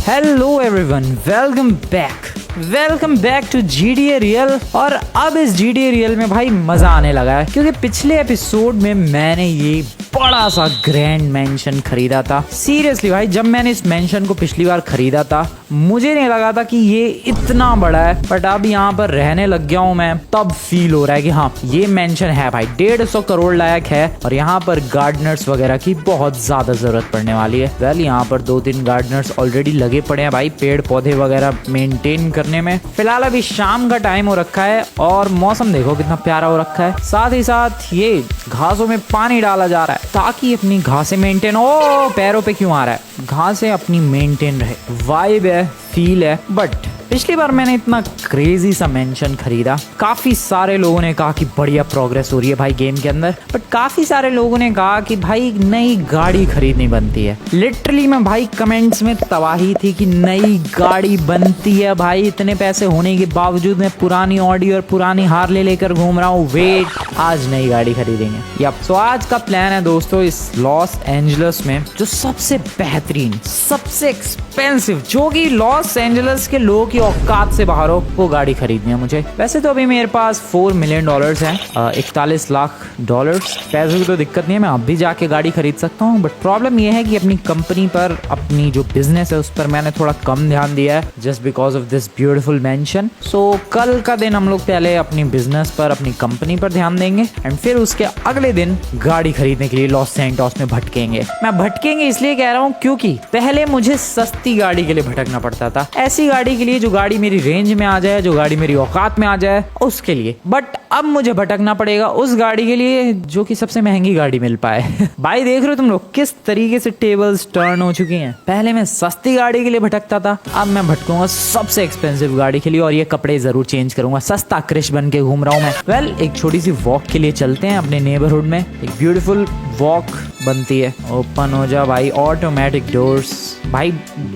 Hello everyone, welcome back to GTA real. और अब इस GTA रियल में भाई मजा आने लगा है, क्योंकि पिछले एपिसोड में मैंने ये बड़ा सा ग्रैंड मेंशन खरीदा था। सीरियसली भाई, जब मैंने इस मेंशन को पिछली बार खरीदा था मुझे नहीं लगा था कि ये इतना बड़ा है, बट अब यहाँ पर रहने लग गया हूँ मैं, तब फील हो रहा है कि हाँ ये मेंशन है भाई, 150 करोड़ लायक है। और यहाँ पर गार्डनर्स वगैरह की बहुत ज्यादा जरूरत पड़ने वाली है। वेल, यहाँ पर 2-3 गार्डनर्स ऑलरेडी लगे पड़े हैं भाई, पेड़ पौधे वगैरह मेंटेन करने में। फिलहाल अभी शाम का टाइम हो रखा है और मौसम देखो कितना प्यारा हो रखा है। साथ ही साथ ये घासों में पानी डाला जा रहा है ताकि अपनी घासें मेंटेन, ओ पैरों पे क्यों आ रहा है, घासें अपनी मेंटेन रहे। वाइब है, फील है। बट पिछली बार मैंने इतना क्रेजी सा मेंशन खरीदा, काफी सारे लोगों ने कहा कि बढ़िया प्रोग्रेस हो रही है भाई गेम के अंदर, बट काफी सारे लोगों ने कहा कि भाई नई गाड़ी खरीदनी बनती है। लिटरली मैं भाई कमेंट्स में तबाही थी कि नई गाड़ी बनती है भाई, इतने पैसे होने के बावजूद मैं पुरानी ऑडी और पुरानी हार्ले लेकर घूम रहा हूँ। वेट, आज नई गाड़ी खरीदेंगे। यप, सो आज का प्लान है दोस्तों, इस लॉस एंजलस में जो सबसे बेहतरीन, सबसे एक्सपेंसिव, जो कि लॉस एंजलस के लोगों की औकात से बाहर हो, वो गाड़ी खरीदनी है मुझे। वैसे तो अभी मेरे पास $4 मिलियन है, 41 लाख डॉलर्स। पैसों की तो दिक्कत नहीं है, मैं अब भी जाके गाड़ी खरीद सकता हूँ। बट प्रॉब्लम ये है कि अपनी कंपनी पर, अपनी जो बिजनेस है उस पर मैंने थोड़ा कम ध्यान दिया है, just because of this beautiful mansion. So कल का दिन हम लोग पहले अपनी बिजनेस पर, अपनी कंपनी पर ध्यान देंगे एंड फिर उसके अगले दिन गाड़ी खरीदने के लिए लॉस सैंटोस में भटकेंगे। मैं भटकेंगे इसलिए कह रहा हूँ क्योंकि पहले मुझे सस्ती गाड़ी के लिए भटकना पड़ता था, ऐसी गाड़ी के लिए जो गाड़ी मेरी रेंज में आ जाए, जो गाड़ी मेरी औकात में आ जाए, उसके लिए। बट अब मुझे भटकना पड़ेगा उस गाड़ी के लिए जो कि सबसे महंगी गाड़ी मिल पाए। भाई देख रहे हो तुम लोग किस तरीके से टेबल्स टर्न हो चुकी हैं। पहले मैं सस्ती गाड़ी के लिए भटकता था, अब मैं भटकूंगा सबसे एक्सपेंसिव गाड़ी के लिए, और ये कपड़े जरूर चेंज करूंगा, सस्ता क्रिश बन के घूम रहा हूं मैं। वेल, एक छोटी सी वॉक के लिए चलते हैं अपने नेबरहुड में। एक ब्यूटीफुल वॉक बनती है। ओपन हो जा भाई, ऑटोमेटिक डोर्स। भाई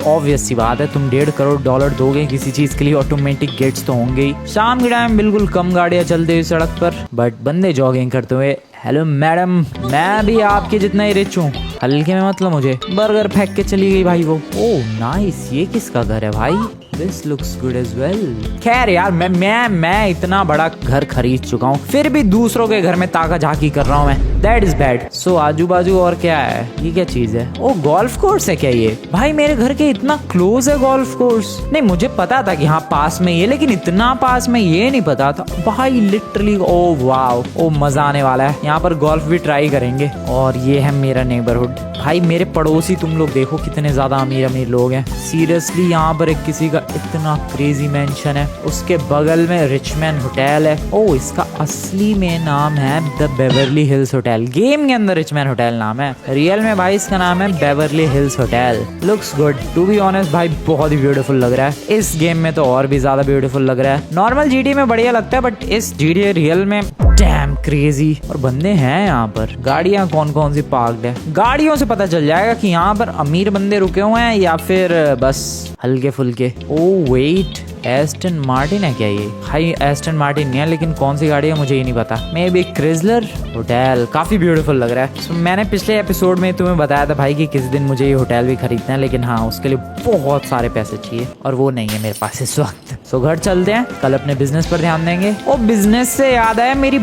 ऑब्वियस सी बात है, तुम $1.5 करोड़ दोगे किसी चीज के लिए, ऑटोमेटिक गेट्स तो होंगे ही। शाम के टाइम बिल्कुल कम गाड़ियां चलती हुई सड़क पर, बट बंदे जॉगिंग करते हुए। हेलो मैडम, मैं भी आपके जितना ही रिच हूँ, हल्के में मतलब मुझे बर्गर फेंक के चली गई भाई वो। ओह नाइस, ये किसका घर है भाई? This looks good as well। खैर यार, मैं इतना बड़ा घर खरीद चुका हूँ, फिर भी दूसरों के घर में ताका झाकी कर रहा हूँ मैं। That is bad। So आजू बाजू और क्या है? ये क्या चीज है? ओ गोल्फ कोर्स है क्या ये? भाई मेरे घर के इतना क्लोज है गोल्फ कोर्स। नहीं, मुझे पता था कि हाँ पास में ये, लेकिन इतना पास में ये नहीं पता था भाई। लिटरली ओ वाओ, ओ मजा आने वाला है। यहाँ पर गोल्फ भी ट्राई करेंगे। और ये है मेरा नेबरहुड। भाई मेरे पड़ोसी तुम लोग देखो कितने ज्यादा अमीर अमीर लोग हैं। सीरियसली यहाँ पर एक किसी का इतना क्रेजी मेंशन है, उसके बगल में रिचमैन होटल है। ओ, इसका असली में नाम है the Beverly Hills hotel. Game के अंदर रिचमैन होटल नाम है, रियल में भाई इसका नाम है Beverly Hills hotel. Looks good, to be honest भाई, बहुत ही ब्यूटीफुल लग रहा है। इस गेम में तो और भी ज्यादा ब्यूटीफुल लग रहा है। नॉर्मल GTA में बढ़िया लगता है, बट इस GTA रियल में डैम क्रेजी। और बंदे हैं यहाँ पर। गाड़ियाँ कौन कौन सी पार्क्ड है, गाड़ियों से पता चल जाएगा कि यहाँ पर अमीर बंदे रुके हुए हैं या फिर बस हल्के फुल्के। ओ वेट, एस्टन मार्टिन है क्या ये? भाई एस्टन मार्टिन नहीं है, लेकिन कौन सी गाड़ी है मुझे ये नहीं पता। Maybe Chrysler hotel. काफी ब्यूटीफुल लग रहा है। मैंने पिछले एपिसोड में तुम्हें बताया था भाई कि किसी दिन मुझे ये होटल भी खरीदना है, लेकिन हाँ उसके लिए बहुत सारे पैसे चाहिए और वो नहीं है मेरे पास इस वक्त। सो घर चलते हैं, कल अपने बिजनेस पर ध्यान देंगे। ओ बिजनेस से याद आया, मेरी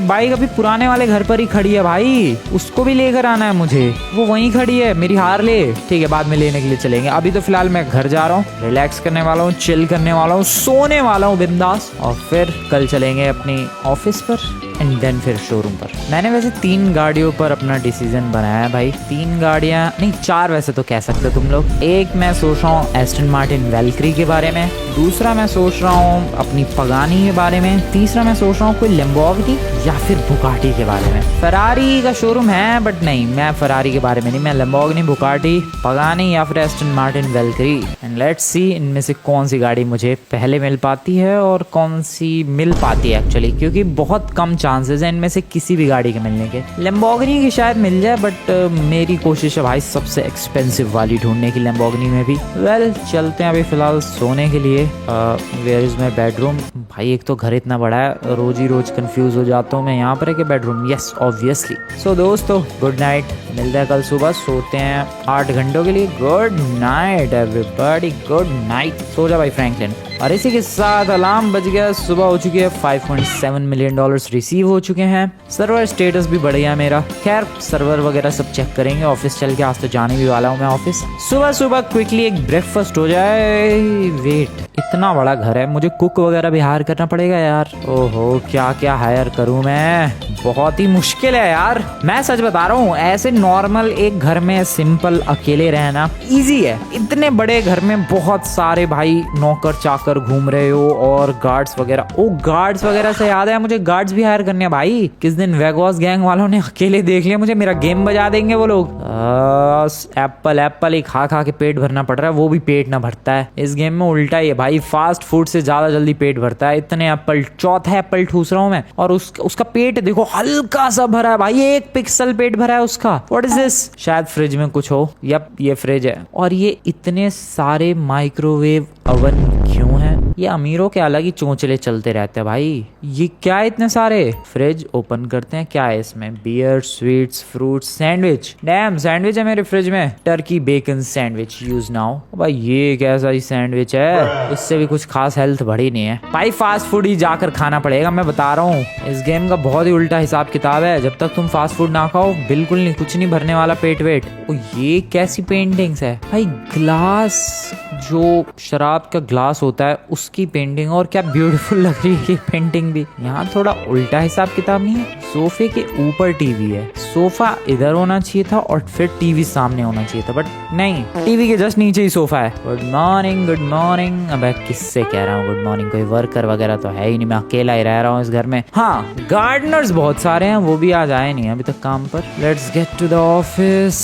बाइक अभी पुराने वाले घर पर ही खड़ी है भाई, उसको भी लेकर आना है मुझे। वो वहीं खड़ी है मेरी हार्ले। ठीक है, बाद में लेने के लिए चलेंगे। अभी तो फिलहाल मैं घर जा रहा हूँ, रिलैक्स करने वाला हूँ, चिल करने वाला हूँ, सोने वाला हूँ बिंदास। और फिर कल चलेंगे अपनी ऑफिस पर एंड देन फिर शोरूम पर। मैंने वैसे 3 गाड़ियों पर अपना डिसीजन बनाया है भाई। 3 गाड़ियाँ नहीं, 4 वैसे तो कह सकते हो तुम लोग। एक मैं सोच रहा हूँ एस्टन मार्टिन वैल्क्री के बारे में, दूसरा मैं सोच रहा हूँ अपनी पगानी के बारे में, तीसरा मैं सोच रहा हूँ कोई लैम्बोर्गिनी या फिर बुगाटी के बारे में। फरारी का शोरूम है, बट नहीं, मैं फरारी के बारे में नहीं, मैं लैम्बोर्गिनी, बुगाटी, पगानी या फिर Aston Martin Valkyrie. And let's see इनमें से कौन सी गाड़ी मुझे पहले मिल पाती है और कौन सी मिल पाती है एक्चुअली, क्योंकि बहुत कम चांसेस है इनमें से किसी भी गाड़ी के मिलने के। लैम्बोर्गिनी की शायद मिल जाए, बट मेरी कोशिश है भाई सबसे एक्सपेंसिव वाली ढूंढने की लैम्बोर्गिनी में भी। वेल, चलते हैं अभी फिलहाल सोने के लिए। Where is my bedroom? भाई एक तो घर इतना बड़ा है, रोज ही रोज कंफ्यूज हो जाता हूँ मैं। यहाँ पर है कि बेडरूम? Yes obviously. सो दोस्तों, गुड नाइट, मिलते हैं कल सुबह, सोते हैं 8 घंटों के लिए। Good night everybody, good night. सो जा भाई फ्रैंकलिन। और इसी के साथ अलार्म बज गया, सुबह हो चुकी है। $5.7 मिलियन रिसीव हो चुके हैं। सर्वर स्टेटस भी बढ़ गया मेरा। खैर सर्वर वगैरह सब चेक करेंगे ऑफिस चल के, आज तो जाने भी वाला हूँ मैं ऑफिस। सुबह सुबह क्विकली एक ब्रेकफास्ट हो जाए। वेट, इतना बड़ा घर है, मुझे कुक वगैरह भी हायर करना पड़ेगा यार। ओहो, क्या क्या हायर करूँ मैं, बहुत ही मुश्किल है यार। मैं सच बता रहा हूँ, ऐसे नॉर्मल एक घर में सिंपल अकेले रहना इजी है। इतने बड़े घर में बहुत सारे भाई नौकर चाकर घूम रहे हो और गार्ड्स वगैरह। ओ गार्ड्स वगैरह से याद है, मुझे गार्ड्स भी हायर करने हैं भाई। किस दिन वेगॉस गैंग वालों ने अकेले देख लिया मुझे, मेरा गेम बजा देंगे वो लोग। एप्पल एप्पल ही खा खा के पेट भरना पड़ रहा है, वो भी पेट ना भरता है। इस गेम में उल्टा ही है भाई, फास्ट फूड से ज्यादा जल्दी पेट भरता है। इतने एप्पल, चौथा एप्पल ठूस रहा हूँ मैं, और उसका पेट देखो हल्का सा भरा है भाई, 1 पिक्सल पेट भरा है उसका। What is this? शायद फ्रिज में कुछ हो। यप, ये फ्रिज है। और ये इतने सारे माइक्रोवेव ओवन क्यों है? ये अमीरों के अलग ही चोंचले चलते रहते हैं भाई। ये क्या है इतने सारे? फ्रिज ओपन करते हैं, क्या है इसमें? Beer, sweets, fruits, sandwich. Damn, sandwich है मेरे फ्रिज में। Turkey bacon sandwich, use now. भाई ये कैसा ही सैंडविच है, इससे भी कुछ खास हेल्थ बढ़ी नहीं है भाई। फास्ट फूड ही जाकर खाना पड़ेगा, मैं बता रहा हूँ। इस गेम का बहुत ही उल्टा हिसाब किताब है। जब तक तुम फास्ट फूड ना खाओ बिल्कुल नहीं, कुछ नहीं भरने वाला पेट वेट। ओ ये कैसी पेंटिंग्स है भाई? ग्लास, जो शराब का ग्लास होता है उसकी पेंटिंग, और क्या ब्यूटीफुल लग रही है ये पेंटिंग भी। यहाँ थोड़ा उल्टा हिसाब किताब नहीं है? सोफे के ऊपर टीवी है, सोफा इधर होना चाहिए था और फिर टीवी सामने होना चाहिए था, बट नहीं, टीवी के जस्ट नीचे ही सोफा है। Good morning, good morning. अब किससे कह रहा हूँ गुड मॉर्निंग? कोई वर्कर वगैरह तो है ही नहीं, मैं अकेला ही रह रहा हूँ इस घर में। हाँ, गार्डनर्स बहुत सारे हैं, वो भी आज आए नहीं अभी तक काम पर। Let's get to the office.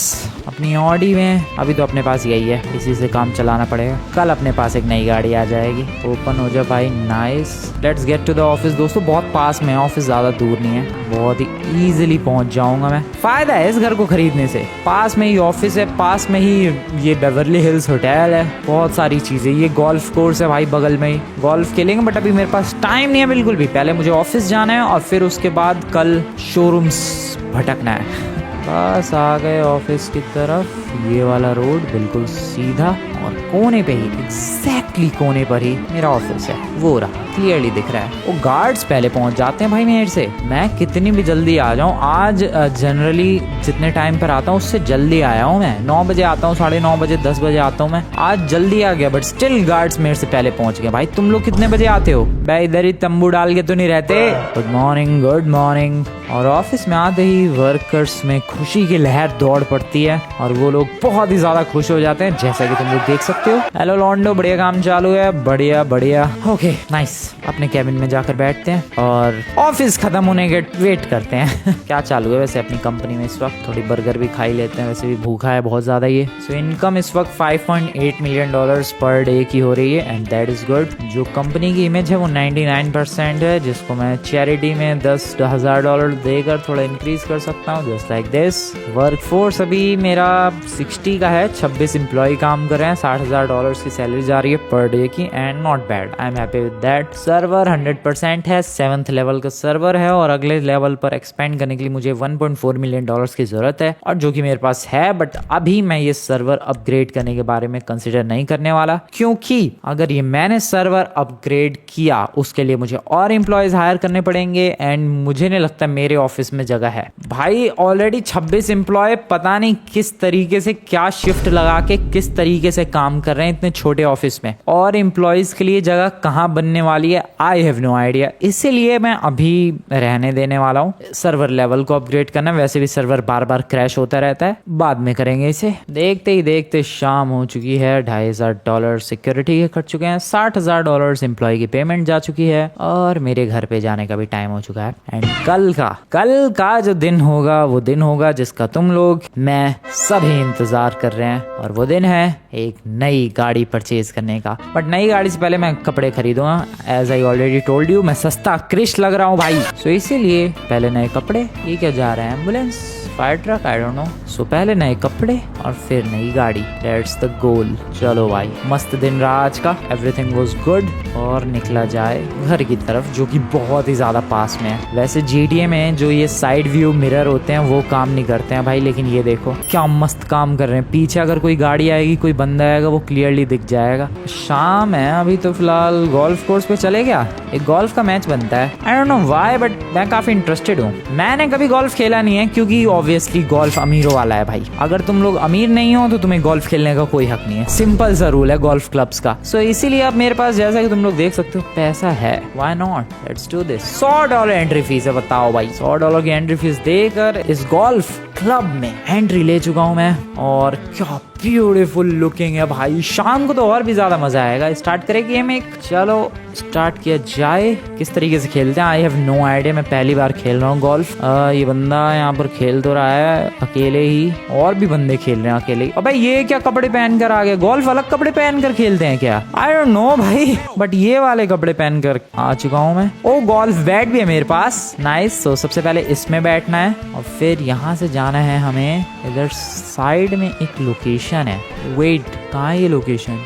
अपनी ऑडी में अभी तो अपने पास यही है, इसी से काम चलाना पड़ेगा। कल अपने पास एक नई गाड़ी आ जाएगी। ओपन हो जा भाई, nice. Let's get to the office. दोस्तों बहुत पास में, ऑफिस ज्यादा दूर नहीं है, बहुत ही इजीली पहुंच जाऊंगा मैं। फायदा है इस घर को खरीदने से, पास में ही ऑफिस है, पास में ही ये बेवर्ली हिल्स होटल है, बहुत सारी चीजें। ये गोल्फ कोर्स है भाई बगल में ही, गोल्फ खेलेंगे। बट अभी मेरे पास टाइम नहीं है बिल्कुल भी, पहले मुझे ऑफिस जाना है और फिर उसके बाद कल शोरूम्स भटकना है। बस आ गए ऑफिस की तरफ। ये वाला रोड बिल्कुल सीधा, और कोने पे ही, एग्जैक्टली कोने पर ही मेरा ऑफिस है। वो रहा, क्लियरली दिख रहा है। वो गार्ड्स पहले पहुंच जाते हैं भाई मेरे से। मैं कितनी भी जल्दी आ जाऊं, आज जनरली जितने टाइम पर आता हूं उससे जल्दी आया हूं मैं। 9 बजे आता हूं, 9:30 बजे, 10 बजे आता हूं मैं। आज जल्दी आ गया, बट स्टिल गार्ड्स मेरे से पहले पहुंच गए। भाई तुम लोग कितने बजे आते हो? भाई इधर ही तंबू डाल के तो नहीं रहते? Good morning, good morning. और ऑफिस में आते ही वर्कर्स में खुशी की लहर दौड़ पड़ती है और वो लोग बहुत ही ज्यादा खुश हो जाते हैं, जैसा कि तुम लोग देख सकते हो। हेलो लॉन्डो, बढ़िया काम चालू है, बढ़िया बढ़िया। ओके नाइस, अपने कैबिन में जाकर बैठते हैं और ऑफिस खत्म होने के वेट करते हैं। क्या चालू है वैसे अपनी कंपनी में इस वक्त? थोड़ी बर्गर भी खा ही लेते हैं, वैसे भी भूखा है बहुत ज्यादा ये। सो इनकम इस वक्त $5.8 मिलियन पर डे की हो रही है, एंड दैट इज गुड। जो कंपनी की इमेज है वो 99% है, जिसको मैं चैरिटी में $10,000 देकर थोड़ा इंक्रीज कर सकता हूँ, जस्ट लाइक दिस। वर्कफोर्स अभी मेरा 60 का है, 26 एम्प्लॉय काम कर रहे हैं, $60,000 की सैलरी जा रही है पर डे की, and not bad, I am happy with that. Server 100% है, 7th लेवल का सर्वर है, और अगले लेवल पर एक्सपेंड करने के लिए मुझे $1.4 मिलियन की जरूरत है, और जो कि मेरे पास है। बट अभी मैं ये सर्वर अपग्रेड करने के बारे में कंसिडर नहीं करने वाला, क्योंकि अगर ये मैंने सर्वर अपग्रेड किया उसके लिए मुझे और एम्प्लॉयज हायर करने पड़ेंगे, एंड मुझे नहीं लगता मेरे ऑफिस में जगह है भाई। ऑलरेडी 26 एम्प्लॉय पता नहीं किस तरीके से, क्या शिफ्ट लगा के किस तरीके से काम कर रहे हैं इतने छोटे ऑफिस में, और एम्प्लॉयज के लिए जगह कहाँ बनने वाली है, आई हैव नो आइडिया। इसीलिए मैं अभी रहने देने वाला हूँ। सर्वर लेवल को अपग्रेड करना, वैसे भी सर्वर बार बार क्रैश होता रहता है, बाद में करेंगे इसे। देखते ही देखते शाम हो चुकी है, $2,500 सिक्योरिटी के कट चुके हैं, $60,000 एम्प्लॉय की पेमेंट जा चुकी है, और मेरे घर पे जाने का भी टाइम हो चुका है। एंड कल का जो दिन होगा वो दिन होगा जिसका तुम लोग, मैं सभी इंतजार कर रहे हैं, और वो दिन है एक नई गाड़ी परचेज करने का। बट नई गाड़ी से पहले मैं कपड़े खरीदूंगा, as I already told you, मैं सस्ता क्रिश लग रहा हूँ भाई। सो इसीलिए पहले नए कपड़े। ये क्या जा रहा है? Ambulance, fire truck, I don't know. So पहले नए कपड़े और फिर नई गाड़ी, दैट्स द गोल। चलो भाई मस्त दिन रहा आज का, एवरीथिंग वाज गुड। और निकला जाए घर की तरफ जो कि बहुत ही ज्यादा पास में है। वैसे GTA में जो ये साइड व्यू मिरर होते हैं वो काम नहीं करते हैं भाई, लेकिन ये देखो क्या मस्त काम कर रहे हैं। पीछे अगर कोई गाड़ी आएगी, कोई बंदा आएगा, वो क्लियरली दिख जाएगा। शाम है अभी तो फिलहाल, गोल्फ कोर्स पे चले गया, एक गोल्फ का मैच बनता है। आई डोंट नो व्हाई बट मैं काफी इंटरेस्टेड हूँ। मैंने कभी गोल्फ खेला नहीं है क्योंकि ऑब्वियसली गोल्फ अमीरों वाला है भाई। अगर तुम लोग अमीर नहीं हो तो तुम्हें गोल्फ खेलने का कोई हक नहीं है, सिंपल सा रूल है गोल्फ क्लब्स का। सो इसीलिए अब मेरे पास जैसा कि तुम लोग देख सकते हो पैसा है, why not, let's do this. $100 entry fees है, बताओ भाई। $100 की एंट्री फीस देकर इस गोल्फ क्लब में एंट्री ले चुका हूँ मैं। और क्या ब्यूटीफुल लुकिंग है भाई, शाम को तो और भी ज्यादा मजा आएगा। स्टार्ट करें गेम एक, चलो स्टार्ट किया जाए। किस तरीके से खेलते हैं आई हैव नो आइडिया, मैं पहली बार खेल रहा हूँ गोल्फ। ये बंदा यहाँ पर खेल तो रहा है अकेले ही, और भी बंदे खेल रहे हैं अकेले ही। अबे ये क्या कपड़े पहन कर आ गए, गोल्फ अलग कपड़े पहन कर खेलते हैं क्या? आई डोंट नो भाई, बट ये वाले कपड़े पहन कर आ चुका हूँ मैं। ओ गोल्फ बैट भी है मेरे पास, नाइस। तो सबसे पहले इसमें बैठना है और फिर यहाँ से जाना है हमें। इधर साइड में एक लोकेशन है, वेट कहाँ है ये लोकेशन?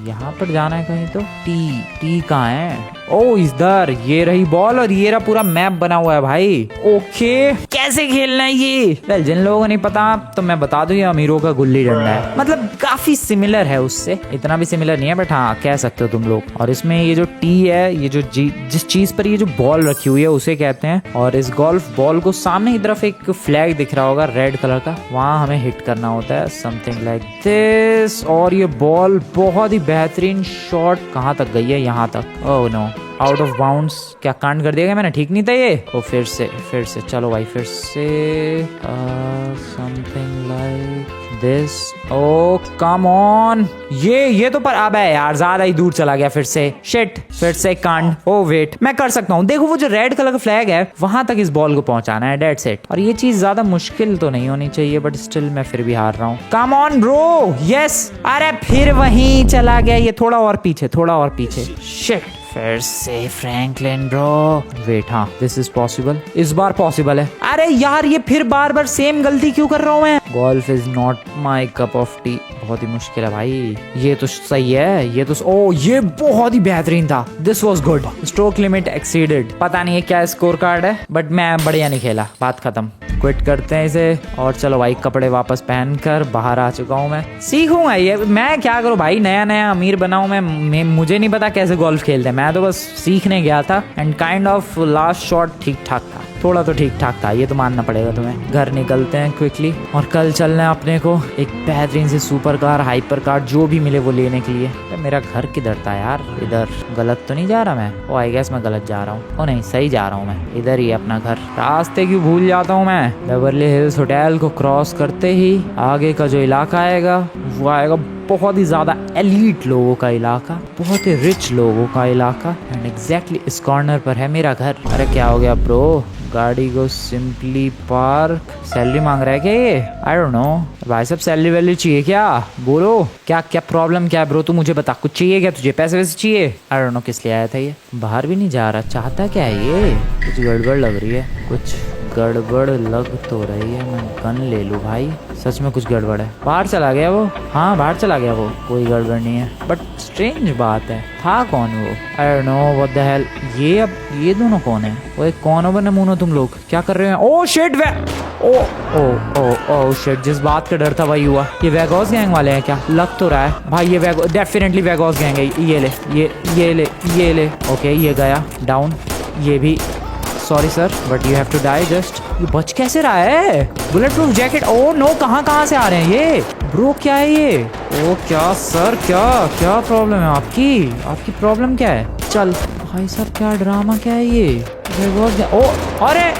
यहाँ पर जाना है कहीं तो। टी कहाँ है? ओ इधर, ये रही बॉल और ये रहा पूरा मैप बना हुआ है भाई। ओके कैसे खेलना है ये? वेल जिन लोगों को नहीं पता तो मैं बता दूं, ये अमीरों का गुल्ली डंडा है। मतलब काफी सिमिलर है उससे, इतना भी सिमिलर नहीं है बट हाँ कह सकते हो तुम लोग। और इसमें ये जो टी है, ये जो जिस चीज पर ये जो बॉल रखी हुई है उसे कहते हैं। और इस गोल्फ बॉल को सामने की तरफ एक फ्लैग दिख रहा होगा रेड कलर का, वहां हमें हिट करना होता है, समथिंग लाइक दिस। और ये बॉल बहुत ही बेहतरीन शॉट कहाँ तक गई है? यहाँ तक। Oh no, out of bounds. क्या कांड कर दिया क्या मैंने? ठीक नहीं था ये। ओ फिर से चलो भाई, फिर से something like this. Oh come on, ये तो पर अब है यार, ज्यादा ही दूर चला गया फिर से। शिट, फिर से कांड। ओ वेट, मैं कर सकता हूँ। देखो वो जो रेड कलर का फ्लैग है वहां तक इस बॉल को पहुंचाना है, दैट्स इट। और ये चीज ज्यादा मुश्किल तो नहीं होनी चाहिए बट स्टिल मैं फिर भी हार रहा हूँ। Come on bro, yes. अरे फिर वहीं चला गया ये, थोड़ा और पीछे। शिट, फिर से फ्रैंकलिन ब्रो। वेट, हाँ दिस इज पॉसिबल, इस बार पॉसिबल है। अरे यार ये फिर बार सेम गलती क्यों कर रहा हूँ मैं? Golf is not my cup of T, बहुत ही मुश्किल है भाई। ये तो सही है, ये तो ओ ये बहुत ही बेहतरीन था, this was good. Stroke limit exceeded. पता नहीं है क्या स्कोर कार्ड है बट मैं बढ़िया नहीं खेला, बात खत्म, क्विट करते हैं इसे। और चलो भाई कपड़े वापस पहनकर बाहर आ चुका हूँ मैं। सीखूंगा ये, मैं क्या करूँ भाई, नया अमीर बना हूँ मैं मुझे नहीं पता कैसे गोल्फ खेलते हैं। मैं तो बस सीखने गया था and kind of last shot ठीक ठाक था, थोड़ा तो ठीक ठाक था, ये तो मानना पड़ेगा तुम्हें। घर निकलते हैं क्विकली और कल चलना है अपने को एक बेहतरीन से सुपर कार, हाइपर कार, जो भी मिले वो लेने के लिए। तो मेरा घर किधर था यार? इधर गलत तो नहीं जा रहा मैं? ओ आई गेस मैं गलत जा रहा हूँ। ओ नहीं, सही जा रहा हूँ मैं, इधर ही है अपना घर। रास्ते क्यों भूल जाता हूँ मैं? बेवर्ली हिल्स होटल को क्रॉस करते ही आगे का जो इलाका आएगा वो आएगा बहुत ही ज्यादा एलीट लोगों का इलाका, बहुत ही रिच लोगों का इलाका। एंड एग्जैक्टली इस कॉर्नर पर है मेरा घर। अरे क्या हो गया ब्रो? गाड़ी को सिंपली पार्क। सैलरी मांग रहा है क्या ये? आई डोंट नो भाई साहब, सैलरी वैलरी चाहिए क्या? बोलो क्या प्रॉब्लम क्या है ब्रो? तू मुझे बता, कुछ चाहिए क्या तुझे? पैसे वैसे चाहिए? आई डोंट नो किस लिए आया था ये। बाहर भी नहीं जा रहा, चाहता क्या है ये? कुछ गड़बड़ लग रही है, कुछ गड़बड़ लग तो रही है। मैं गन ले लूँ भाई, सच में कुछ गड़बड़ है। बाहर चला गया वो, हाँ बाहर चला गया वो, कोई गड़बड़ नहीं है बट स्ट्रेंज बात है, था कौन वो? आई don't know what the hell. ये अब ये दोनों कौन है? वो एक कौन हो नमूनो, तुम लोग क्या कर रहे हैं? ओ शिट, ओ शिट, जिस बात का डर था वही हुआ। ये वेगॉस गैंग वाले हैं क्या? लग तो रहा है भाई, ये डेफिनेटली वेगॉस गैंग है। ये ले ओके, ये गया डाउन। ये भी sorry sir but you have to die just. ये बच कैसे रहा है? Bullet proof jacket. Oh no, कहाँ से आ रहे हैं ये ब्रो? क्या है ये? ओ क्या सर, क्या प्रॉब्लम है आपकी प्रॉब्लम क्या है? चल भाई साहब, क्या ड्रामा क्या है ये? ओ अरे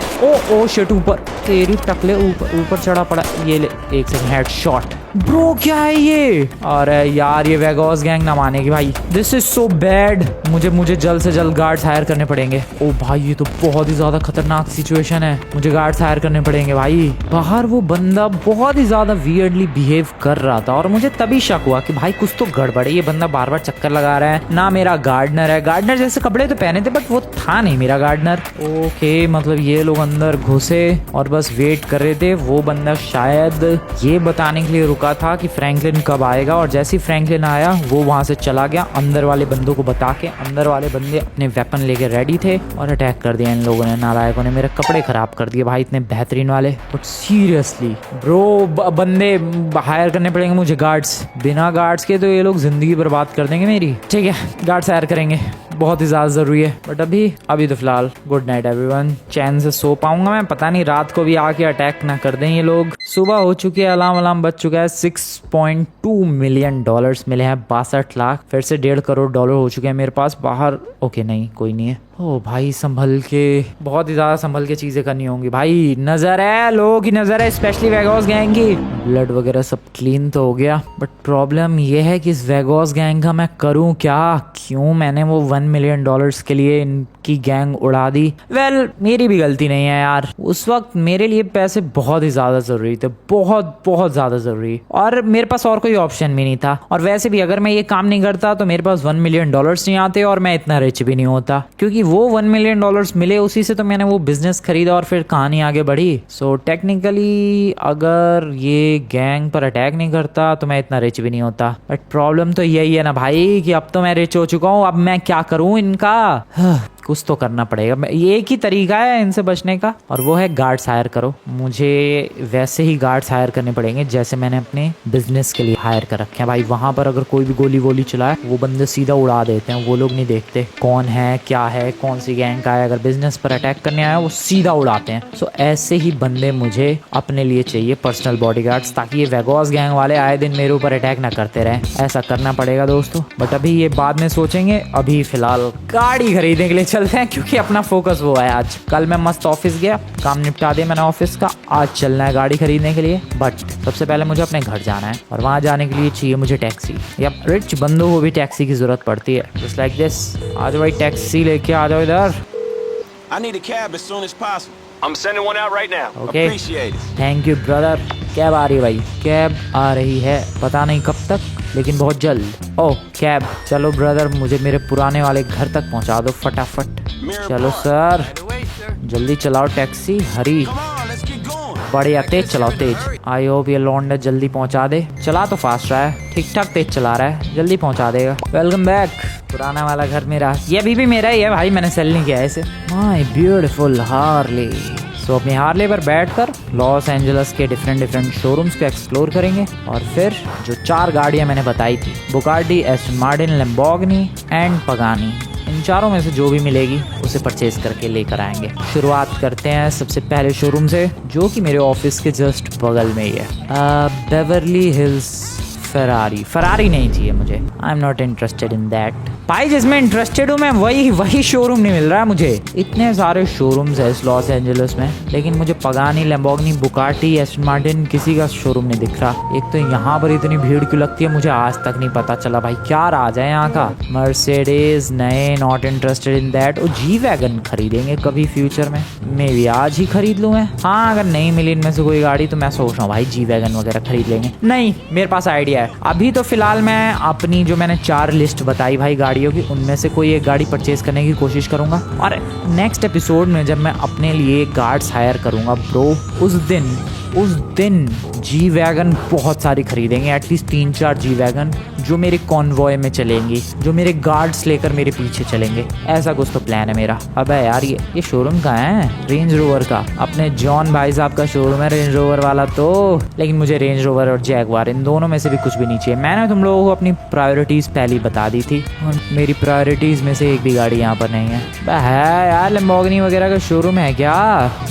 ओ शिट, ऊपर तेरी टकले, ऊपर चढ़ा पड़ा। ये ले, एक सेकंड, हेडशॉट ब्रो। क्या है ये? अरे यार ये वेगॉस गैंग ना मानेगी भाई, दिस इज सो बैड। मुझे जल्द से जल्द गार्ड्स हायर करने पड़ेंगे। ओ भाई ये तो बहुत ही ज्यादा खतरनाक सिचुएशन है, मुझे गार्ड्स हायर करने पड़ेंगे भाई। बाहर वो बंदा बहुत ही ज्यादा वियर्डली बिहेव कर रहा था और मुझे तभी शक हुआ कि भाई कुछ तो गड़बड़ है। ये बंदा बार बार चक्कर लगा रहा है ना। मेरा गार्डनर है, गार्डनर जैसे कपड़े तो पहने थे बट वो था नहीं मेरा गार्डनर। ओके, मतलब ये लोग अंदर घुसे और बस वेट कर रहे थे। वो बंदा शायद ये बताने के लिए रुका था कि फ्रैंकलिन कब आएगा, और जैसे ही फ्रैंकलिन आया वो वहां से चला गया अंदर वाले बंदों को बता के। अंदर वाले बंदे अपने वेपन लेके रेडी थे और अटैक कर दिया इन लोगों ने। नालायकों ने मेरे कपड़े खराब कर दिए भाई, इतने बेहतरीन वाले। बट सीरियसली ब्रो, बंदे हायर करने पड़ेंगे मुझे गार्ड्स। बिना गार्ड्स के तो ये लोग जिंदगी बर्बाद कर देंगे मेरी। ठीक है, गार्ड्स हायर करेंगे, बहुत ही ज्यादा जरूरी है। बट अभी तो फिलहाल गुड नाइट एवरीवन। चैन से सो पाऊंगा मैं, पता नहीं रात को भी आके अटैक ना कर दें ये लोग। सुबह हो चुकी है, अलार्म बज चुका है। 6.2 मिलियन डॉलर्स मिले हैं, 62 लाख। फिर से 1.5 करोड़ डॉलर हो चुके हैं मेरे पास बाहर। ओके नहीं, कोई नहीं है। ओ भाई संभल के, बहुत ही ज्यादा संभल के चीजें करनी होंगी भाई। नजर है, लोगों की नजर है, स्पेशली वेगॉस गैंग की। ब्लड वगैरह सब क्लीन तो हो गया, बट प्रॉब्लम ये है कि इस वेगॉस गैंग का मैं करूं क्या? क्यों मैंने वो 1 मिलियन डॉलर्स के लिए इनकी गैंग उड़ा दी? वेल, मेरी भी गलती नहीं है यार। उस वक्त मेरे लिए पैसे बहुत ही ज्यादा जरूरी थे, बहुत बहुत ज्यादा जरूरी, और मेरे पास और कोई ऑप्शन भी नहीं था। और वैसे भी अगर मैं ये काम नहीं करता तो मेरे पास 1 मिलियन डॉलर्स नहीं आते और मैं इतना रिच भी नहीं होता, क्योंकि वो 1 मिलियन डॉलर्स मिले, उसी से तो मैंने वो बिजनेस खरीदा और फिर कहानी आगे बढ़ी। सो टेक्निकली अगर ये गैंग पर अटैक नहीं करता तो मैं इतना रिच भी नहीं होता। बट प्रॉब्लम तो यही है ना भाई कि अब तो मैं रिच हो चुका हूँ, अब मैं क्या करूँ इनका? कुछ तो करना पड़ेगा। एक ही तरीका है इनसे बचने का, और वो है गार्ड्स हायर करो। मुझे वैसे ही गार्ड्स हायर करने पड़ेंगे जैसे मैंने अपने बिजनेस के लिए हायर कर रखे हैं भाई। वहां पर अगर कोई भी गोली वोली चलाए, वो बंदे सीधा उड़ा देते हैं। वो लोग नहीं देखते कौन है, क्या है, कौन सी गैंग का है। अगर बिजनेस पर अटैक करने आया वो सीधा उड़ाते हैं। सो ऐसे ही बंदे मुझे अपने लिए चाहिए, पर्सनल बॉडीगार्ड्स, ताकि ये वेगॉस गैंग वाले आए दिन मेरे ऊपर अटैक ना करते रहे। ऐसा करना पड़ेगा दोस्तों, बट अभी ये बाद में सोचेंगे। अभी फिलहाल गाड़ी खरीदने के लिए चलते हैं, क्योंकि अपना फोकस वो है आज। कल मैं मस्त ऑफिस गया, काम निपटा दिया मैंने ऑफिस का। आज चलना है गाड़ी खरीदने के लिए, बट सबसे पहले मुझे अपने घर जाना है, और वहां जाने के लिए चाहिए मुझे टैक्सी। या रिच बंदों को भी टैक्सी की जरूरत पड़ती है, जस्ट लाइक दिस। आज भाई टैक्सी लेके आ जाओ इधर। I need a cab as soon as possible. I'm sending one out right now. Okay. Appreciate it. Thank you brother. Cab आ रही है भाई, कैब आ रही है, पता नहीं कब तक, लेकिन बहुत जल्द। ओह कैब, चलो ब्रदर, मुझे मेरे पुराने वाले घर तक पहुंचा दो फटाफट। चलो सर, जल्दी चलाओ टैक्सी, हरी। बढ़िया, तेज चलाओ, तेज। आई होप ये लौंडा जल्दी पहुंचा दे। चला तो फास्ट रहा है, ठीक ठाक तेज चला रहा है, जल्दी पहुंचा देगा। Welcome back. पुराना वाला घर मेरा, ये अभी भी मेरा ही है भाई, मैंने सेल नहीं किया है इसे। My beautiful Harley. सो अपनी हार्ले पर बैठकर लॉस एंजलस के डिफरेंट शोरूम्स को एक्सप्लोर करेंगे, और फिर जो 4 गाड़ियां मैंने बताई थी, Bugatti, Aston Martin, Lamborghini and Pagani, इन चारों में से जो भी मिलेगी उसे परचेज करके लेकर आएंगे। शुरुआत करते हैं सबसे पहले शोरूम से, जो कि मेरे ऑफिस के जस्ट बगल में ही है। बेवर्ली हिल्स फरारी नहीं चाहिए मुझे, I am not interested in that. भाई जिसमें इंटरेस्टेड हूँ मैं, वही शोरूम नहीं मिल रहा है मुझे। इतने सारे शोरूम्स है इस लॉस एंजलिस में, लेकिन मुझे Pagani, Lamborghini, Bugatti, Aston Martin, किसी का शोरूम नहीं दिख रहा। एक तो यहाँ पर इतनी भीड़ क्यों लगती है मुझे आज तक नहीं पता चला भाई, क्या राज है यहाँ का। मर्सिडीज नए, नॉट इंटरेस्टेड इन दैट। और जी वैगन खरीदेंगे कभी फ्यूचर में, मे भी आज ही खरीद लूँ मैं। हाँ, अगर नहीं मिली इनमें से कोई गाड़ी तो मैं सोच रहा हूँ भाई जी वैगन वगैरह खरीद लेंगे। नहीं, मेरे पास आइडिया है। अभी तो फिलहाल मैं अपनी जो मैंने 4 लिस्ट बताई भाई गाड़ियों की, उनमें से कोई एक गाड़ी परचेज करने की कोशिश करूंगा, और नेक्स्ट एपिसोड में जब मैं अपने लिए गार्ड्स हायर करूंगा ब्रो, उस दिन जी वैगन बहुत सारी खरीदेंगे, एटलीस्ट 3-4 जी वैगन, जो मेरे कॉन्वॉय में चलेंगी, जो मेरे गार्ड्स लेकर मेरे पीछे चलेंगे। ऐसा कुछ तो प्लान है मेरा। अबे यार ये शोरूम कहाँ है? रेंज रोवर का, अपने जॉन भाई साहब का शोरूम है रेंज रोवर वाला तो। लेकिन मुझे रेंज रोवर और जैगवार, इन दोनों में से भी कुछ भी नहीं चाहिए। मैंने तुम लोगों को अपनी प्रायोरिटीज पहले बता दी थी, और मेरी प्रायोरिटीज में से एक भी गाड़ी यहाँ पर नहीं है। है यार, लैम्बोर्गिनी वगैरह का शोरूम है क्या?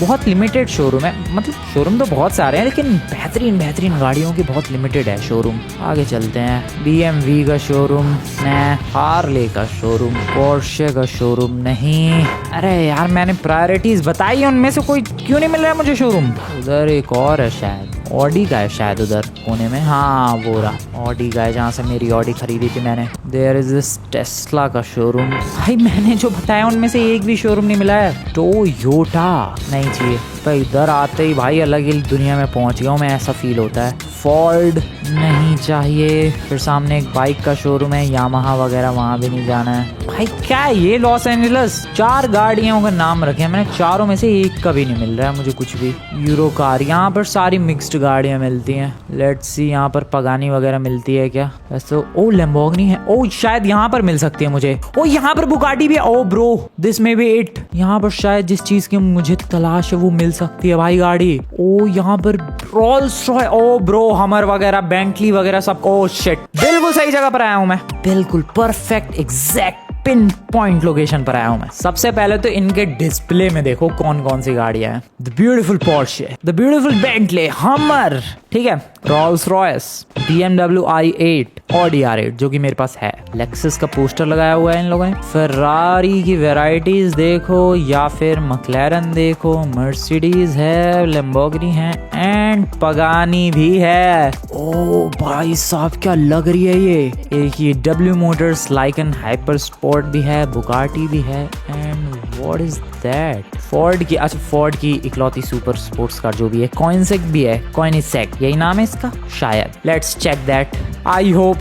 बहुत लिमिटेड शोरूम है, मतलब शोरूम तो बहुत सारे हैं, लेकिन बेहतरीन गाड़ियों की बहुत लिमिटेड है शोरूम। आगे चलते हैं। BMW का शोरूम नहीं, हार्ले का शोरूम, पोर्शे का शोरूम नहीं। अरे यार, मैंने प्रायोरिटीज बताई है, उनमें से कोई क्यों नहीं मिल रहा है मुझे शोरूम? उधर एक और है शायद। ऑडी का है शायद उधर कोने में, हाँ वो रहा ऑडी का है जहाँ से मेरी ऑडी खरीदी थी मैंने। देयर इज दिस टेस्ला का शोरूम। भाई मैंने जो बताया उनमें से एक भी शोरूम नहीं मिला है। टोयोटा नहीं चाहिए। तो इधर आते ही भाई अलग ही दुनिया में पहुंच गया हूँ मैं, ऐसा फील होता है। फोर्ड नहीं चाहिए। फिर सामने एक बाइक का शोरूम है, यामाहा वगैरह, वहां भी नहीं जाना है। भाई क्या है ये लॉस एंजलिस? 4 गाड़ियों का नाम रखे हैं मैंने, चारों में से एक का भी नहीं मिल रहा है मुझे कुछ भी। यूरो कार, यहाँ पर सारी मिक्स्ड गाड़ियां मिलती हैं। लेट्स सी यहाँ पर पगानी वगैरह मिलती है क्या? वैसे ओ लैम्बोर्गिनी है, ओ शायद यहाँ पर मिल सकती है मुझे। ओ यहाँ पर बुगाटी भी है। Oh bro this may be it. यहाँ पर शायद जिस चीज की मुझे तलाश है वो मिल सकती है भाई गाड़ी। ओ यहाँ पर रोल्स रॉय, ओ ब्रो हमर वगैरह, बेंटली वगैरह सब। ओ शिट, बिल्कुल सही जगह पर आया हूँ मैं, बिल्कुल perfect exact pin point location पर आया हूं मैं। सबसे पहले तो इनके डिस्प्ले में देखो कौन कौन सी गाड़ियां हैं। The beautiful Porsche, the beautiful Bentley, हमर, ठीक है, Rolls Royce, BMW i8, Audi R8 जो कि मेरे पास है। लेक्सस का पोस्टर लगाया हुआ है इन लोगों ने। फरारी की वैरायटीज देखो, या फिर मैक्लेरन देखो, मर्सिडीज है, लैम्बोर्गिनी है एंड पगानी भी है। ओ भाई साहब क्या लग रही है ये। एक ये W motors Lykan hyper sport भी है, बुगाटी भी है and what is that? Ford की, अच्छा फोर्ड की इकलौती सुपर स्पोर्ट्स कार जो भी है। कॉइनसेक भी है, कॉइनिसेक यही नाम है इसका शायद। Let's check that. I hope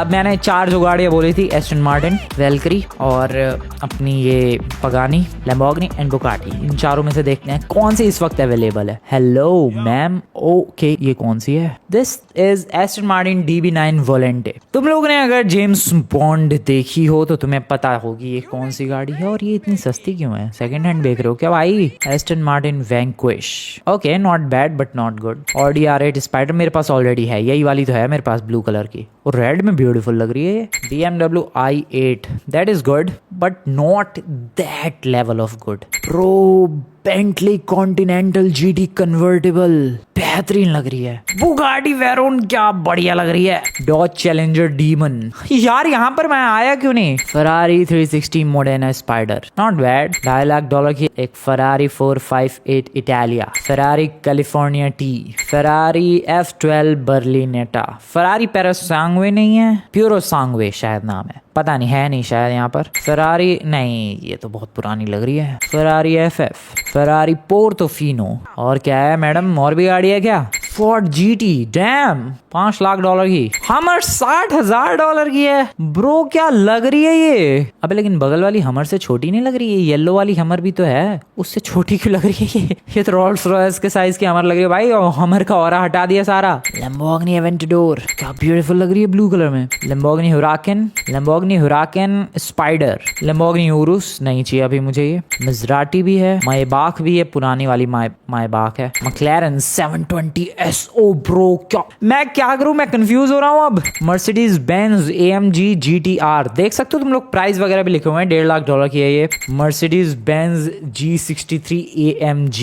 मैंने 4 जो गाड़ियां बोली थी, एस्टन मार्टिन, वेल्करी और अपनी ये पगानी, लैम्बोर्गिनी एंड बुगाटी, इन चारों में से देखते हैं कौन सी इस वक्त अवेलेबल है। हेलो मैम, ओके ये कौन सी है? This is Aston Martin DB9 वोलेंटे। तुम लोगों ने अगर जेम्स बॉन्ड देखी हो तो तुम्हें पता होगी ये कौन सी गाड़ी है और ये इतनी सस्ती क्यों है। सेकंड हैंड देख रहे हो क्या भाई? Aston Martin vanquish, okay not bad but not good. Audi R8 spider मेरे पास ऑलरेडी है, यही वाली तो है मेरे पास ब्लू कलर की, और रेड में ब्यूटीफुल लग रही है। BMW i8 that is good but not that level of good. Pro Bentley continental GT convertible बेहतरीन लग रही है। बुगाटी वेरोन क्या बढ़िया लग रही है। डॉज चैलेंजर डीमन, यार यहाँ पर मैं आया क्यों नहीं? Ferrari 360 Modena Spider not bad. $2.5 lakh की एक Ferrari 458 Italia, Ferrari California T, Ferrari F12 Berlinetta, Ferrari पैरासांगवे नहीं है, प्यूरो सांगवे शायद नाम है, पता नहीं है नहीं शायद यहाँ पर। फरारी नहीं, ये तो बहुत पुरानी लग रही है। फरारी FF, फरारी पोर्टोफिनो, और क्या है मैडम और भी गाड़ी है क्या? फोर्ड GT, डैम $5 लाख की। हमर $60,000 की है ब्रो, क्या लग रही है ये? अबे लेकिन बगल वाली हमर से छोटी नहीं लग रही है? येलो वाली हमर भी तो है, उससे छोटी क्यों लग रही है ये तो रोल्स रॉयस के साइज की हमर लग रही है भाई, और हमर का ऑरा हटा दिया सारा। लैम्बोर्गिनी एवेंटाडोर क्या ब्यूटीफुल लग रही है ब्लू कलर में। Lamborghini Huracan, Lamborghini Huracan spider, Lamborghini Urs नहीं चाहिए अभी मुझे ये। मज़राटी भी है, मायबाख भी है, पुरानी वाली मायबाख है। मैक्लेरन 720S, ओ ब्रो क्या मैं क्या करूं, मैं कंफ्यूज हो रहा हूं अब। मर्सिडीज बेंज AMG GTR देख सकते हो तुम लोग, प्राइस वगैरह भी लिखे हुए हैं, $1.5 लाख की है ये। Mercedes Benz G63 AMG,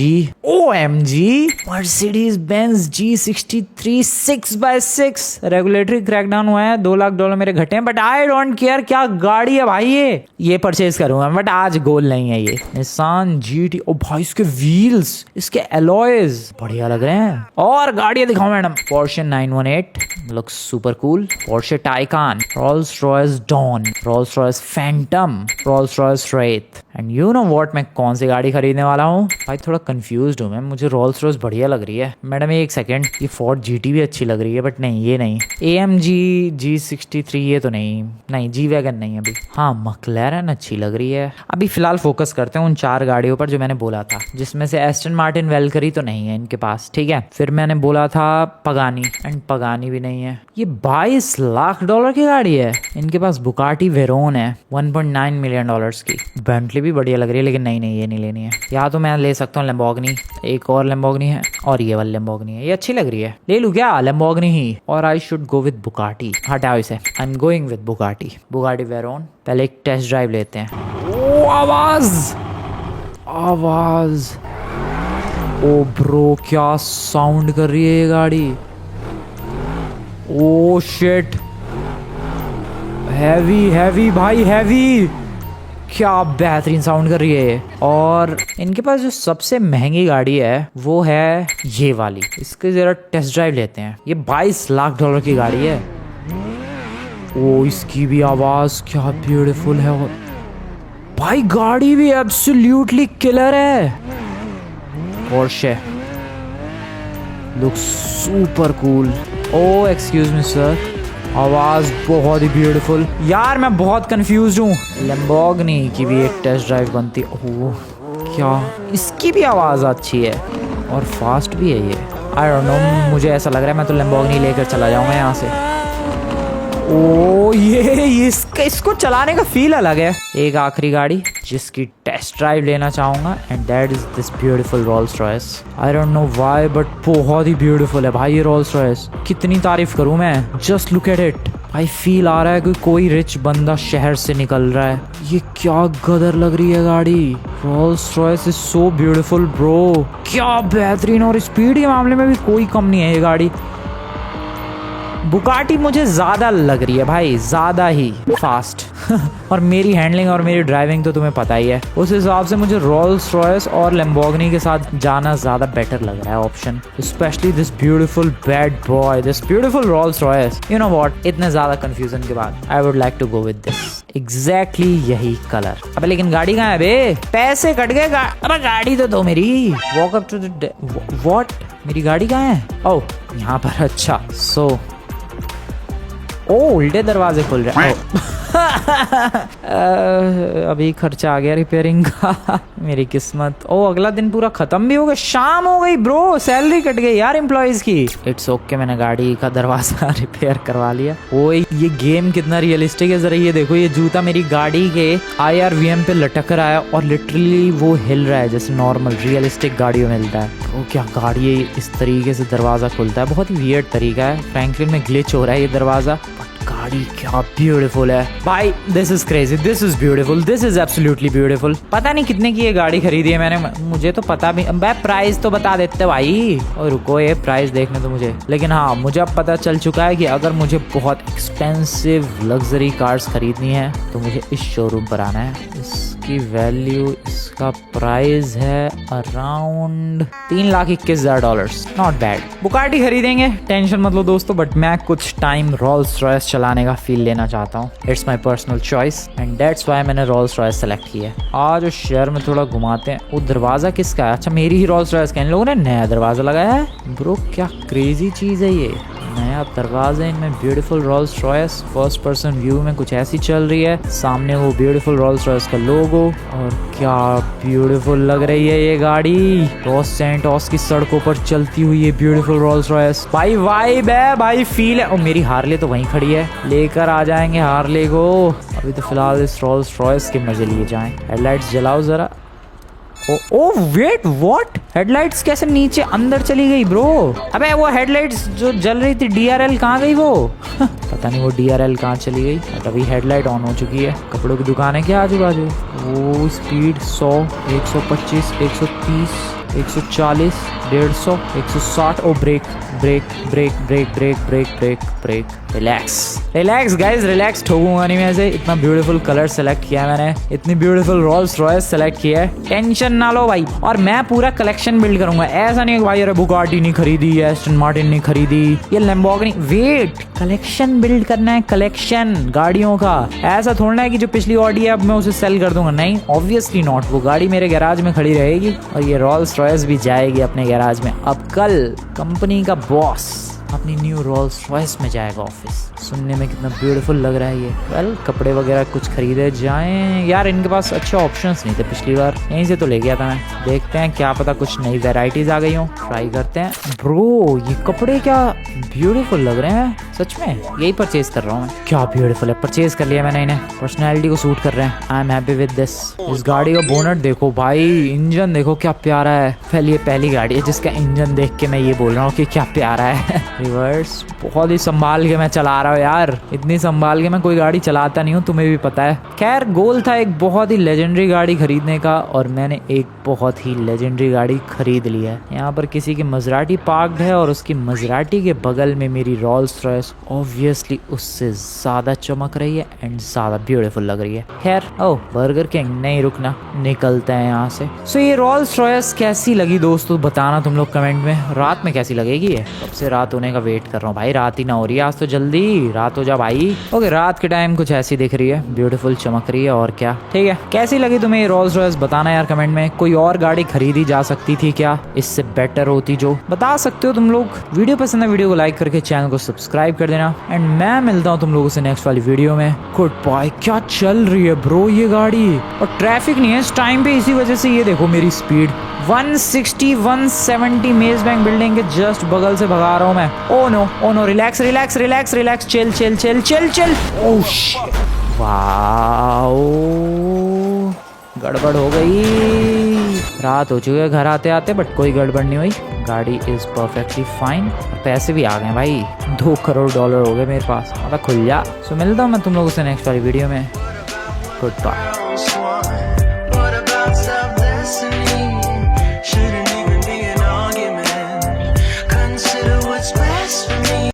OMG, Mercedes Benz G63 6x6 regulatory crackdown हुआ है, $2 लाख मेरे घटे हैं, बट आई डोंट केयर। क्या गाड़ी है भाई ये परचेज करूंगा बट आज गोल नहीं है ये। निसान GT, ओ भाई इसके व्हील्स, इसके एलॉयज बढ़िया लग रहे हैं। और गाड़ियां दिखाओ madam. Porsche 918 looks super cool, Porsche Taycan, Rolls Royce Dawn, Rolls Royce Phantom, Rolls Royce Wraith and you know what, मैं कौन सी गाड़ी खरीदने वाला हूँ भाई? थोड़ा कंफ्यूज्ड हूँ मैं, मुझे रोल्स रॉयस बढ़िया लग रही है मैडम। एक सेकंड, ये फोर्ड GT भी अच्छी लग रही है बट नहीं ये नहीं। AMG G63 ये तो नहीं जी वैगन नहीं अभी। हाँ मैक्लेरन अच्छी लग रही है। अभी फिलहाल फोकस करते हैं उन 4 गाड़ियों पर जो मैंने बोला था, जिसमें से एस्टन मार्टिन वेल्करी तो नहीं है इनके पास, ठीक है। फिर मैंने बोला था पगानी, एंड पगानी भी नहीं है। ये $22 लाख की गाड़ी है। इनके पास बुगाटी वेरोन है $1.9 मिलियन की। बेंटली भी बढ़िया लग रही है लेकिन नहीं ये नहीं लेनी है। या तो मैं ले सकता हूँ लैम्बोर्गिनी, एक और लैम्बोर्गिनी है और ये वाली लैम्बोर्गिनी है, ये अच्छी लग रही है, ले लूँ क्या लैम्बोर्गिनी ही? और I should go with Bugatti, हटाओ इसे, I am going with Bugatti, Bugatti Veyron. पहले एक टेस्ट ड्राइव लेते हैं। ओ आवाज, ओ ब्रो क्या साउंड कर रही है ये गाड़ी। ओ शिट, हैवी भाई हैवी, क्या बेहतरीन साउंड कर रही है ये। और इनके पास जो सबसे महंगी गाड़ी है वो है ये वाली। इसके जरा टेस्ट ड्राइव लेते हैं। ये 22 लाख डॉलर की गाड़ी है। ओ इसकी भी आवाज क्या ब्यूटीफुल है। और भाई गाड़ी भी एब्सोल्युटली किलर है। Porsche looks super cool. ओ एक्सक्यूज मी सर, आवाज बहुत ही ब्यूटीफुल। यार मैं बहुत कंफ्यूज हूँ। लैम्बोर्गिनी की भी एक टेस्ट ड्राइव बनती। ओह क्या इसकी भी आवाज अच्छी है और फास्ट भी है ये। आई डोंट नो, मुझे ऐसा लग रहा है मैं तो लैम्बोर्गिनी लेकर चला जाऊंगा यहाँ से। ओ ये इसको चलाने का फील अलग है। एक आखिरी गाड़ी जिसकी टेस्ट ड्राइव लेना चाहूंगा and that is this beautiful Rolls Royce. I don't know why but बहुत ही ब्यूटीफुल है भाई ये रोल्स रॉयस। कितनी तारीफ करूं मैं, जस्ट लुक एट इट भाई। फील आ रहा है कि कोई रिच बंदा शहर से निकल रहा है। ये क्या गदर लग रही है गाड़ी। Rolls Royce is so beautiful bro. क्या बेहतरीन। और स्पीड के मामले में भी कोई कम नहीं है ये गाड़ी। बुगाटी मुझे ज्यादा लग रही है भाई, ज्यादा ही फास्ट और मेरी हैंडलिंग और मेरी ड्राइविंग तो तुम्हें पता ही है। उस हिसाब से मुझे रोल्स रॉयस और लैम्बोर्गिनी के साथ जाना ज्यादा बेटर लग रहा है option. Especially this beautiful bad boy, this beautiful Rolls Royce. You know what, इतने ज्यादा कंफ्यूजन के बाद I would like to go with this. Exactly यही कलर। अबे लेकिन गाड़ी कहाँ है बे? पैसे कट गए। अबे गाड़ी तो दो मेरी। Walk up to the what, मेरी गाड़ी कहाँ है? ओह यहाँ पर। अच्छा सो ओ उल्टे दरवाजे खुल रहे हैं। अभी खर्चा आ गया रिपेयरिंग का। मेरी किस्मत। ओ अगला दिन पूरा खत्म भी हो गया। शाम हो गई ब्रो, सैलरी कट गई यार एम्प्लॉइज की। इट्स ओके, मैंने गाड़ी का दरवाजा रिपेयर करवा लिया। ओ ये गेम कितना रियलिस्टिक है जरा ये देखो। ये जूता मेरी गाड़ी के IRVM पे लटक रहा है और लिटरली वो हिल रहा है जैसे नॉर्मल रियलिस्टिक गाड़ियों में मिलता है। तो क्या गाड़ी इस तरीके से दरवाजा खुलता है, बहुत ही वियर्ड तरीका है। फ्रैंकलिन में ग्लिच हो रहा है ये दरवाजा। गाड़ी क्या ब्यूटीफुल है भाई। This is crazy, this is beautiful, this is absolutely beautiful. पता नहीं कितने की ये गाड़ी खरीदी है मैंने, मुझे तो पता भी। भाई प्राइस तो बता देते भाई। और रुको ये प्राइस देखने तो मुझे। लेकिन हाँ मुझे अब पता चल चुका है कि अगर मुझे बहुत एक्सपेंसिव लग्जरी कार्स खरीदनी है तो मुझे इस शोरूम पर आना है। इसकी वैल्यू, इसका प्राइस है अराउंड $3,21,000। Not bad. बुगाटी खरीदेंगे, टेंशन मत लो दोस्तों। बट मैं कुछ टाइम रोल्स रॉयस चलाने का फील लेना चाहता हूँ। It's my personal choice and that's why मैंने रोल्स रॉयस सेलेक्ट किया है। आज शहर में थोड़ा घुमाते हैं। वो दरवाजा किसका है? अच्छा मेरी ही रोल्स रॉयस का। इन लोगों ने नया दरवाजा लगाया है ब्रो। क्या क्रेजी चीज है ये। नया दरवाजा इनमें beautiful Rolls Royce. First person view में कुछ ऐसी चल रही है। सामने वो ब्यूटीफुल रोल्स रॉयस का लोगो। और क्या ब्यूटीफुल लग रही है ये गाड़ी। लॉस सैंटोस की सड़कों पर चलती हुई ये ब्यूटीफुल रोल्स रॉयस। भाई वाइब है भाई, फील है। और मेरी हार्ले तो वहीं खड़ी है, लेकर आ जाएंगे हार्ले को। अभी तो फिलहाल इस रोल्स रॉयस के मजे लिए जाएं। हेडलाइट्स जलाओ जरा। ओ वेट व्हाट, हेडलाइट्स कैसे नीचे अंदर चली गई ब्रो? अबे वो हेडलाइट्स जो जल रही थी DRL कहाँ गई वो? पता नहीं वो DRL कहाँ चली गई। अभी हेडलाइट ऑन हो चुकी है। कपड़ों की दुकान है क्या आजू बाजू? वो speed 100, 125, 130, 140, 150, 160। Oh brake brake brake brake brake brake brake brake. Relax relax guys, relax. ठोकूंगा नहीं मैं ऐसे। इतना ब्यूटीफुल कलर सेलेक्ट किया मैंने, इतनी ब्यूटीफुल रोल्स रॉयस सेलेक्ट किया है। टेंशन ना लो भाई। और मैं पूरा कलेक्शन बिल्ड करूंगा। ऐसा नहीं है कि भाई अरे बुगाटी नहीं खरीदी, एस्टन मार्टिन नहीं खरीदी, ये लैम्बोर्गिनी। वेट, कलेक्शन बिल्ड करना है, कलेक्शन गाड़ियों का। ऐसा थोड़ा है कि जो पिछली ऑडी है अब मैं उसे सेल कर दूंगा। नहीं, ऑब्वियसली नॉट। वो गाड़ी मेरे गैराज में खड़ी रहेगी और ये रोल्स रॉयस भी जाएगी अपने गैराज में। अब कल कंपनी का बॉस अपनी न्यू रोल्स रॉयस में जाएगा ऑफिस। सुनने में कितना ब्यूटीफुल लग रहा है ये। वेल कपड़े वगैरह कुछ खरीदे जाएं। यार इनके पास अच्छे ऑप्शंस नहीं थे पिछली बार, यहीं से तो ले गया था मैं। देखते हैं क्या पता कुछ नई वैरायटीज आ गई हो, ट्राई करते हैं। ब्रो ये कपड़े क्या ब्यूटीफुल लग रहे हैं सच में। यही परचेज कर रहा हूँ मैं। क्या ब्यूटीफुल है, परचेज कर लिया मैंने इन्हें। पर्सनैलिटी को सूट कर रहे हैं। I am happy with this. इस गाड़ी का बोनट देखो भाई, इंजन देखो क्या प्यारा है। ये पहली गाड़ी है जिसका इंजन देख के मैं ये बोल रहा हूँ कि क्या प्यारा है। रिवर्स बहुत ही संभाल के मैं चला रहा हूँ यार, इतनी संभाल के मैं कोई गाड़ी चलाता नहीं हूँ, तुम्हें भी पता है। खैर गोल था एक बहुत ही लेजेंडरी गाड़ी खरीदने का और मैंने एक बहुत ही लेजेंडरी गाड़ी खरीद ली है। यहाँ पर किसी की मजराटी पार्क्ड है और उसकी मजराटी के बगल में मेरी रोल्स रॉयस ऑब्वियसली उससे ज्यादा चमक रही है एंड ज्यादा ब्यूटीफुल लग रही है। खैर ओह बर्गर किंग, नहीं रुकना, निकलते हैं यहाँ से। सो ये रोल्स रॉयस कैसी लगी दोस्तों बताना तुम लोग कमेंट में। रात में कैसी लगेगी ये, कब से रात होने का वेट कर रहा हूँ भाई, रात ही ना हो रही है आज तो, जल्दी रात हो जा भाई। ओके रात के टाइम कुछ ऐसी दिख रही है, ब्यूटीफुल चमक रही है और क्या। ठीक है कैसी लगी तुम्हें ये रोल्स रॉयस बताना यार कमेंट में। कोई और गाड़ी खरीदी जा सकती थी क्या, इससे बेटर होती जो, बता सकते हो तुम लोग। वीडियो पसंद है वीडियो को लाइक करके चैनल को सब्सक्राइब कर देना एंड मैं मिलता हूँ तुम लोगों से नेक्स्ट वाली वीडियो में। Good bye. क्या चल रही है ब्रो ये गाड़ी, और ट्रैफिक नहीं है इस टाइम पे, इसी वजह से ये देखो मेरी स्पीड 160 170 मेज बैंक बिल्डिंग के जस्ट बगल से भगा रहा हूँ मैं। Oh no relax relax relax relax, chill chill chill chill chill. Oh shit, wow गड़बड़ हो गई। रात हो चुकी है घर आते आते, बट कोई गड़बड़ नहीं हुई, गाड़ी इज परफेक्टली फाइन। पैसे भी आ गए भाई, $2 करोड़ हो गए मेरे पास। अब खुल जा। सो मिलता हूँ मैं तुम लोगों से नेक्स्ट वाली वीडियो में। Good bye. What about our destiny?